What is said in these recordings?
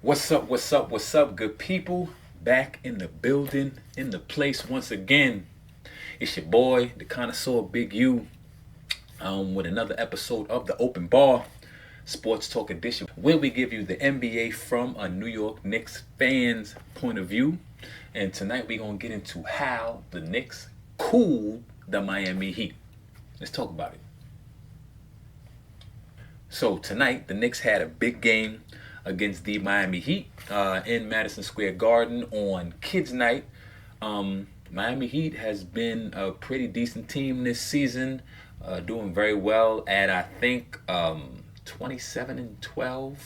What's up, good people? Back in the building, in the place once again. It's your boy, the Connoisseur Big U, with another episode of the Open Bar Sports Talk Edition, where we give you the NBA from a New York Knicks fan's point of view. And tonight we're going to get into how the Knicks cooled the Miami Heat. Let's talk about it. So tonight, the Knicks had a big game against the Miami Heat in Madison Square Garden on Kids Night. Miami Heat has been a pretty decent team this season, doing very well at, I think, 27-12,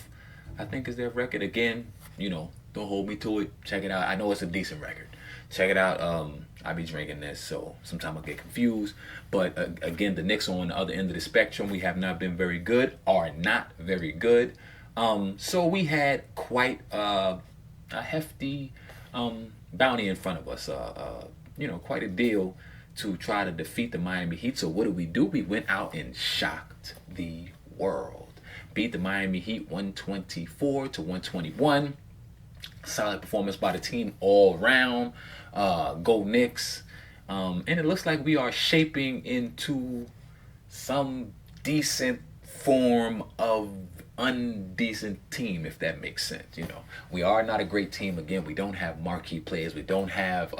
I think is their record. Again, don't hold me to it. Check it out. I know it's a decent record. Check it out. I be drinking this, so sometimes I get confused. But again, the Knicks on the other end of the spectrum, we have not been very good, are not very good. So we had quite a hefty bounty in front of us. Quite a deal to try to defeat the Miami Heat. So what did? We went out and shocked the world. Beat the Miami Heat 124-121. Solid performance by the team all around. Go Knicks. And it looks like we are shaping into some decent form of undecent team, if that makes sense. We are not a great team. Again, we don't have marquee players. We don't have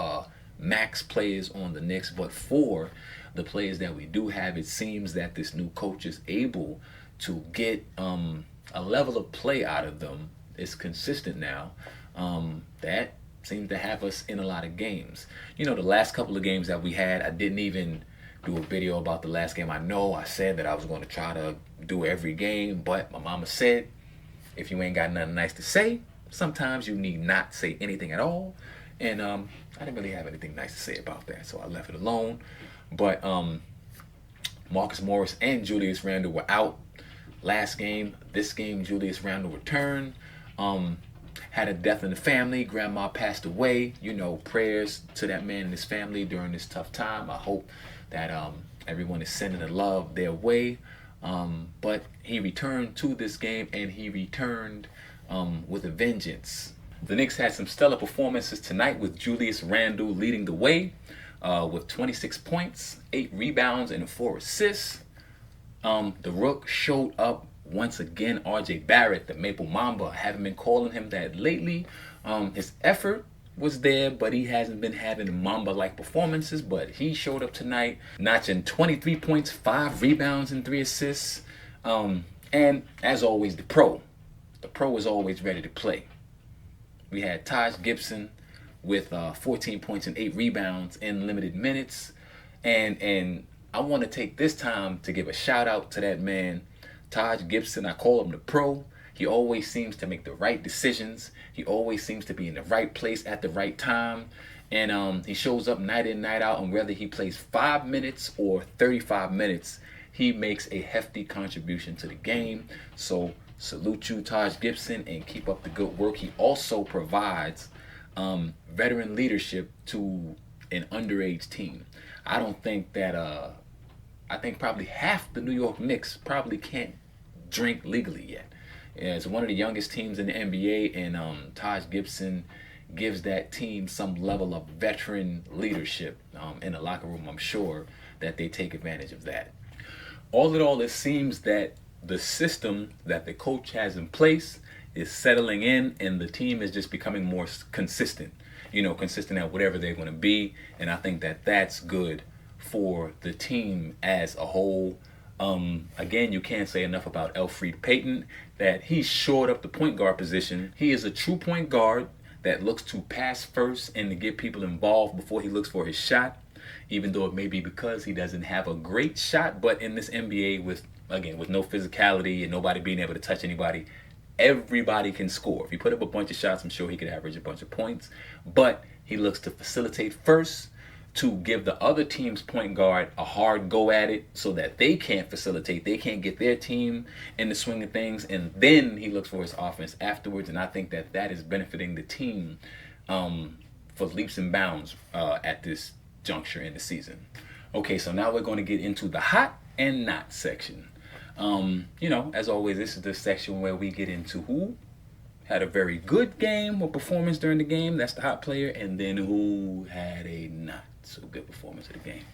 max players on the Knicks. But for the players that we do have, it seems that this new coach is able to get a level of play out of them. It's consistent now. That seems to have us in a lot of games. The last couple of games that we had, I didn't even do a video about the last game. I know I said that I was going to try to do every game, but my mama said, if you ain't got nothing nice to say, sometimes you need not say anything at all. And I didn't really have anything nice to say about that, so I left it alone. But Marcus Morris and Julius Randle were out last game. This game, Julius Randle returned. Had a death in the family. Grandma passed away. Prayers to that man and his family during this tough time. I hope that everyone is sending the love their way. But he returned to this game, and he returned with a vengeance. The Knicks had some stellar performances tonight, with Julius Randle leading the way with 26 points, 8 rebounds, and 4 assists. The Rook showed up once again. RJ Barrett, the Maple Mamba, haven't been calling him that lately. His effort was there, but he hasn't been having Mamba-like performances. But he showed up tonight, notching 23 points, 5 rebounds, and 3 assists. And as always, the pro is always ready to play. We had Taj Gibson with 14 points and 8 rebounds in limited minutes. And I want to take this time to give a shout out to that man, Taj Gibson. I call him the pro. He always seems to make the right decisions. He always seems to be in the right place at the right time. And he shows up night in, night out. And whether he plays 5 minutes or 35 minutes, he makes a hefty contribution to the game. So salute you, Taj Gibson, and keep up the good work. He also provides veteran leadership to an underage team. I don't think that I think probably half the New York Knicks probably can't drink legally yet. It's one of the youngest teams in the NBA, and Taj Gibson gives that team some level of veteran leadership in the locker room. I'm sure that they take advantage of that. All in all, it seems that the system that the coach has in place is settling in, and the team is just becoming more consistent. Consistent at whatever they're going to be, and I think that that's good for the team as a whole. Again, you can't say enough about Elfrid Payton, that he shored up the point guard position. He is a true point guard that looks to pass first and to get people involved before he looks for his shot, even though it may be because he doesn't have a great shot. But in this NBA, with no physicality and nobody being able to touch anybody, everybody can score. If you put up a bunch of shots, I'm sure he could average a bunch of points. But he looks to facilitate first, to give the other team's point guard a hard go at it so that they can't facilitate. They can't get their team in the swing of things. And then he looks for his offense afterwards. And I think that that is benefiting the team for leaps and bounds at this juncture in the season. Okay, so now we're going to get into the hot and not section. As always, this is the section where we get into who had a very good game or performance during the game? That's the hot player. And then who had a not so good performance of the game?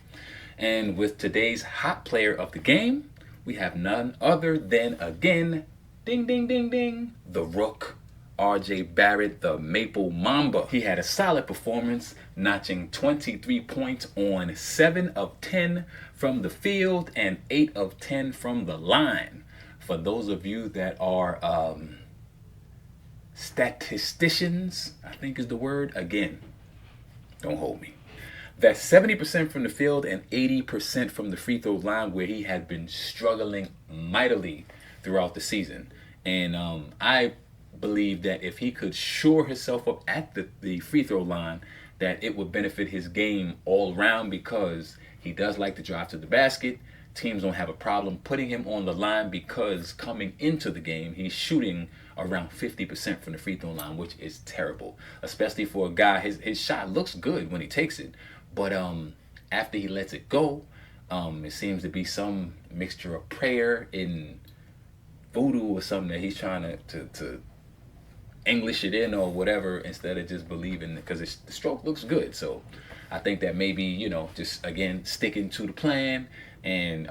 And with today's hot player of the game, we have none other than, again, ding, ding, ding, ding, the Rook, RJ Barrett, the Maple Mamba. He had a solid performance, notching 23 points on 7 of 10 from the field and 8 of 10 from the line. For those of you that are statisticians, I think is the word, again, don't hold me. That's 70% from the field and 80% from the free throw line, where he had been struggling mightily throughout the season. And I believe that if he could shore himself up at the free throw line, that it would benefit his game all around, because he does like to drive to the basket. Teams don't have a problem putting him on the line, because coming into the game, he's shooting around 50% from the free throw line, which is terrible, especially for a guy. His shot looks good when he takes it, but after he lets it go, it seems to be some mixture of prayer and voodoo or something that he's trying to English it in or whatever, instead of just believing, because the stroke looks good. So I think that maybe, you know, just again sticking to the plan and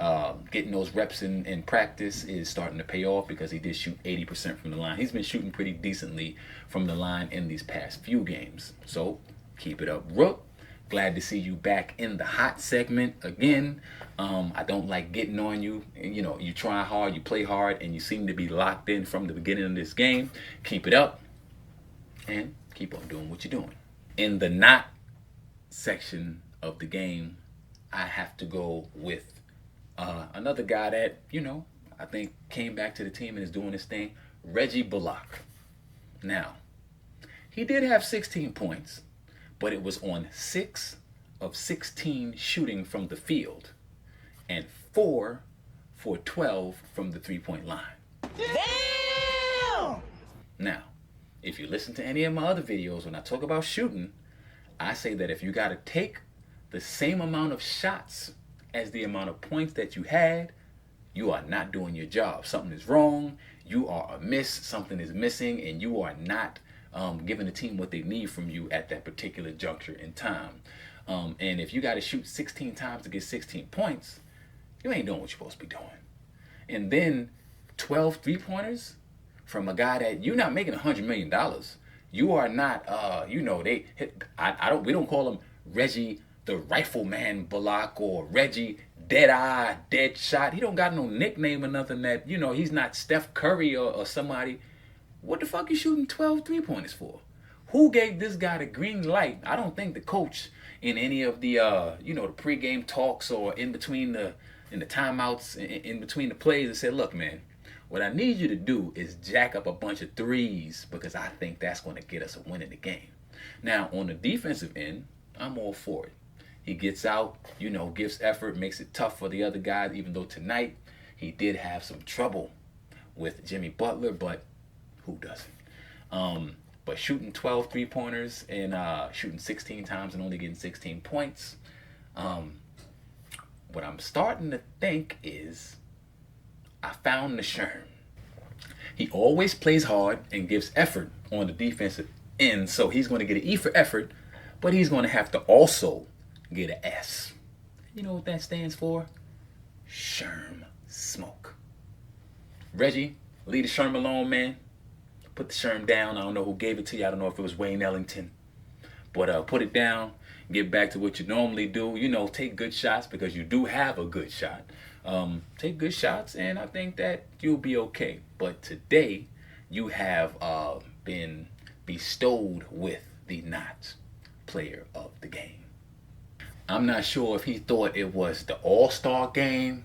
getting those reps in practice is starting to pay off, because he did shoot 80% from the line. He's been shooting pretty decently from the line in these past few games. So keep it up, Rook. Glad to see you back in the hot segment again. I don't like getting on you. You know, you try hard, you play hard, and you seem to be locked in from the beginning of this game. Keep it up and keep on doing what you're doing. In the not section of the game, I have to go with another guy that, you know, I think came back to the team and is doing his thing, Reggie Bullock. Now, he did have 16 points, but it was on 6 of 16 shooting from the field and 4 for 12 from the three-point line. Damn! Now, if you listen to any of my other videos, when I talk about shooting, I say that if you got to take the same amount of shots as the amount of points that you had, you are not doing your job. Something is wrong, you are amiss, something is missing, and you are not giving the team what they need from you at that particular juncture in time. And if you got to shoot 16 times to get 16 points, you ain't doing what you're supposed to be doing. And then 12 three-pointers from a guy that you're not making $100 million. You are not, you know, we don't call him Reggie the Rifleman Bullock or Reggie Dead Eye, Dead Shot. He don't got no nickname or nothing that, you know, he's not Steph Curry or somebody. What the fuck you shooting 12 three-pointers for? Who gave this guy the green light? I don't think the coach in any of the, you know, the pregame talks or in the timeouts, in between the plays, and said, look, man, what I need you to do is jack up a bunch of threes, because I think that's going to get us a win in the game. Now, on the defensive end, I'm all for it. He gets out, you know, gives effort, makes it tough for the other guys, even though tonight he did have some trouble with Jimmy Butler, but who doesn't? But shooting 12 three-pointers and shooting 16 times and only getting 16 points, what I'm starting to think is I found the Sherm. He always plays hard and gives effort on the defensive end, so he's going to get an E for effort, but he's going to have to also get an S. You know what that stands for? Sherm Smoke. Reggie, leave the Sherm alone, man. Put the Sherm down. I don't know who gave it to you. I don't know if it was Wayne Ellington. But put it down. Get back to what you normally do. You know, take good shots, because you do have a good shot. Take good shots, and I think that you'll be okay. But today, you have been bestowed with the not player of the game. I'm not sure if he thought it was the All-Star game.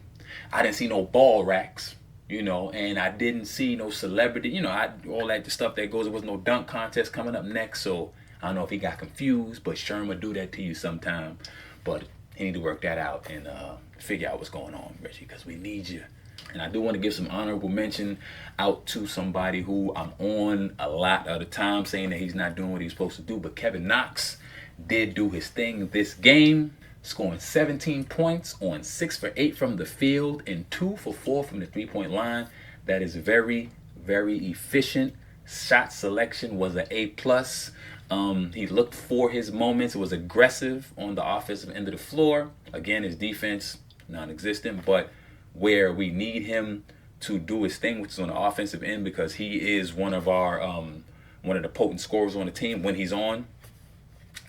I didn't see no ball racks, you know, and I didn't see no celebrity, you know, all that the stuff that goes. There was no dunk contest coming up next, so I don't know if he got confused, but Sherm will do that to you sometime. But he need to work that out and figure out what's going on, Reggie, because we need you. And I do want to give some honorable mention out to somebody who I'm on a lot of the time saying that he's not doing what he's supposed to do, but Kevin Knox did do his thing this game, scoring 17 points on 6 for 8 from the field and 2 for 4 from the three-point line. That is very, very efficient, Shot selection was an A plus. He looked for his moments. It was aggressive on the offensive end of the floor. Again, his defense non-existent, but where we need him to do his thing, which is on the offensive end, because he is one of the potent scorers on the team. When he's on,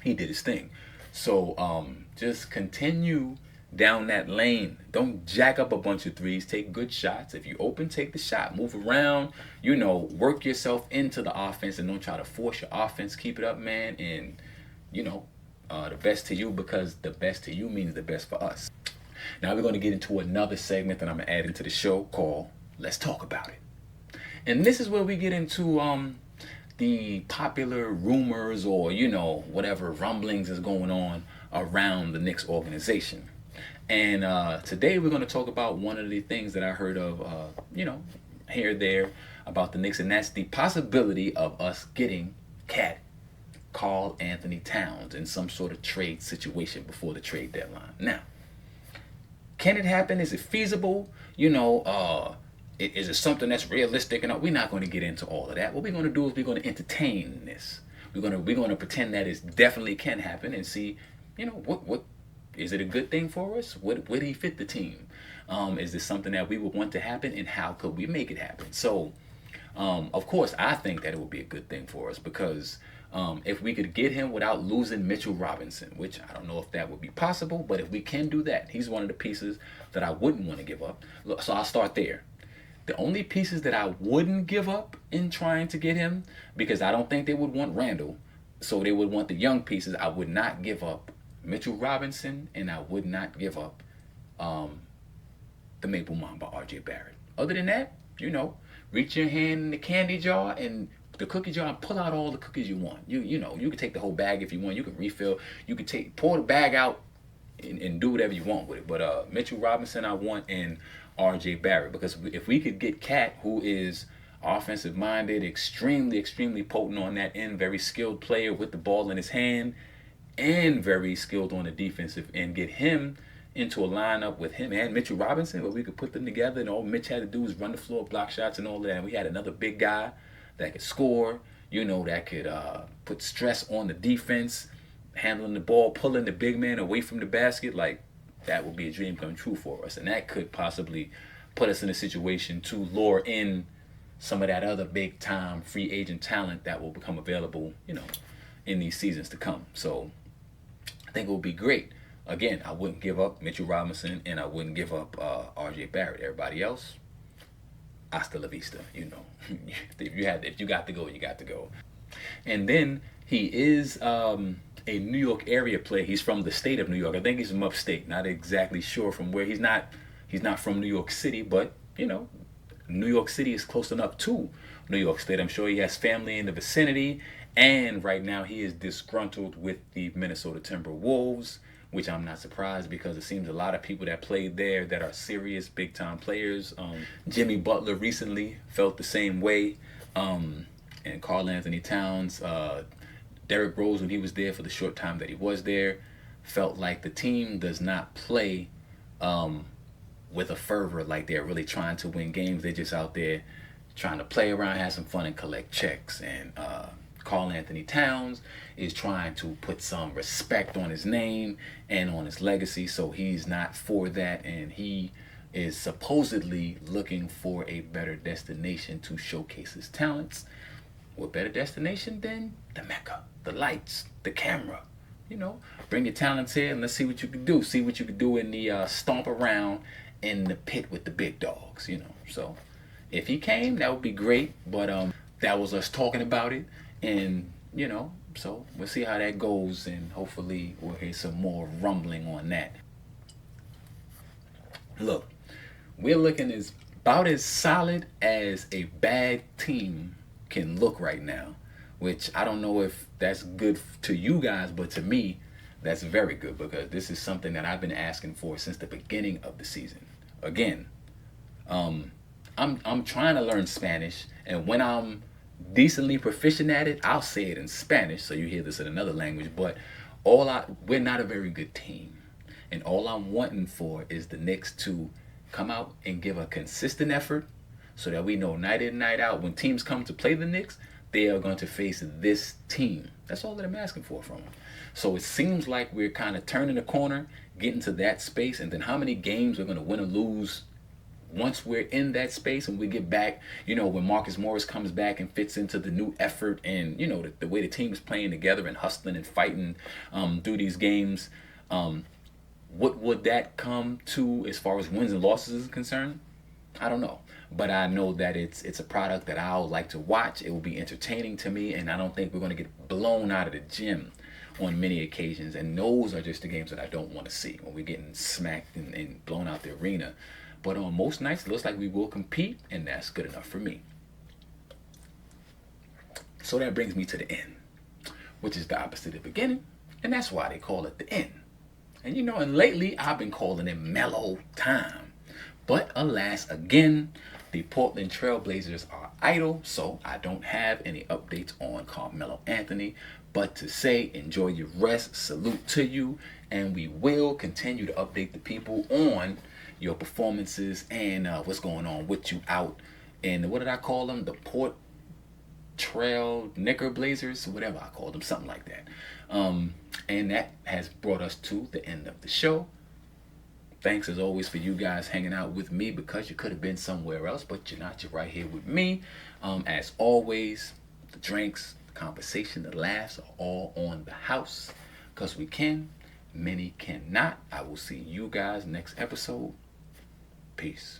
he did his thing. So just continue down that lane. Don't jack up a bunch of threes. Take good shots. If you open, take the shot. Move around. Work yourself into the offense and don't try to force your offense. Keep it up, man. And the best to you, because the best to you means the best for us. Now we're going to get into another segment that I'm going to add into the show called Let's Talk About It. And this is where we get into the popular rumors or, whatever rumblings is going on around the Knicks organization. And today we're going to talk about one of the things that I heard of, here or there about the Knicks, and that's the possibility of us getting Karl Anthony Towns in some sort of trade situation before the trade deadline. Now, can it happen? Is it feasible? Is it something that's realistic? We're not going to get into all of that. What we're going to do is we're going to entertain this. We're going to pretend that it definitely can happen and see, what is it a good thing for us? Would he fit the team? Is this something that we would want to happen, and how could we make it happen? So, of course, I think that it would be a good thing for us, because if we could get him without losing Mitchell Robinson, which I don't know if that would be possible, but if we can do that, he's one of the pieces that I wouldn't want to give up. So I'll start there. The only pieces that I wouldn't give up in trying to get him, because I don't think they would want Randall, so they would want the young pieces. I would not give up Mitchell Robinson, and I would not give up the Maple Mamba, RJ Barrett. Other than that, reach your hand in the candy jar and the cookie jar and pull out all the cookies you want. You can take the whole bag if you want. You can refill. You can pour the bag out and do whatever you want with it. But Mitchell Robinson I want, and RJ Barrett, because if we could get Cat, who is offensive minded, extremely potent on that end, very skilled player with the ball in his hand, and very skilled on the defensive end, get him into a lineup with him and Mitchell Robinson, where we could put them together, and all Mitch had to do was run the floor, block shots, and all that. And we had another big guy that could score, that could put stress on the defense, handling the ball, pulling the big man away from the basket. Like, that would be a dream come true for us. And that could possibly put us in a situation to lure in some of that other big time free agent talent that will become available, in these seasons to come. So I think it would be great. Again, I wouldn't give up Mitchell Robinson, and I wouldn't give up RJ Barrett. Everybody else, hasta la vista. If you got to go, you got to go. And then he is a New York area player. He's from the state of New York. I think he's from upstate. Not exactly sure from where. He's not from New York City, but New York City is close enough to New York State. I'm sure he has family in the vicinity, and right now he is disgruntled with the Minnesota Timberwolves, which I'm not surprised, because it seems a lot of people that played there that are serious big time players. Jimmy Butler recently felt the same way, and Karl Anthony Towns, Derrick Rose, when he was there for the short time that he was there, felt like the team does not play with a fervor, like they're really trying to win games. They're just out there trying to play around, have some fun, and collect checks. And Karl Anthony Towns is trying to put some respect on his name and on his legacy, so he's not for that, and he is supposedly looking for a better destination to showcase his talents. What better destination than the Mecca, the lights, the camera? Bring your talents here and let's see what you can do. See what you can do in the stomp around in the pit with the big dogs. So if he came, that would be great. But that was us talking about it, and so we'll see how that goes, and hopefully we'll hear some more rumbling on that. Look, we're looking about as solid as a bad team can look right now, which I don't know if that's good to you guys, but to me, that's very good, because this is something that I've been asking for since the beginning of the season. Again, I'm trying to learn Spanish, and when I'm decently proficient at it, I'll say it in Spanish, so you hear this in another language. But we're not a very good team, and all I'm wanting for is the Knicks to come out and give a consistent effort, so that we know night in, night out, when teams come to play the Knicks, they are going to face this team. That's all that I'm asking for from them. So it seems like we're kind of turning the corner, getting to that space, and then how many games we're going to win or lose once we're in that space and we get back, when Marcus Morris comes back and fits into the new effort and, the way the team is playing together and hustling and fighting through these games. What would that come to as far as wins and losses is concerned? I don't know. But I know that it's a product that I'll like to watch. It will be entertaining to me, and I don't think we're going to get blown out of the gym on many occasions. And those are just the games that I don't want to see, when we're getting smacked and blown out the arena. But on most nights, it looks like we will compete, and that's good enough for me. So that brings me to the end, which is the opposite of the beginning, and that's why they call it the end. And and lately I've been calling it mellow time. But alas, again, the Portland Trailblazers are idle, so I don't have any updates on Carmelo Anthony. But to say, enjoy your rest, salute to you, and we will continue to update the people on your performances and what's going on with you out in, what did I call them? The Port Trail Knicker Blazers, whatever I called them, something like that. And that has brought us to the end of the show. Thanks as always for you guys hanging out with me, because you could have been somewhere else, but you're not. You're right here with me. As always, the drinks, the conversation, the laughs are all on the house, because we can, many cannot. I will see you guys next episode. Peace.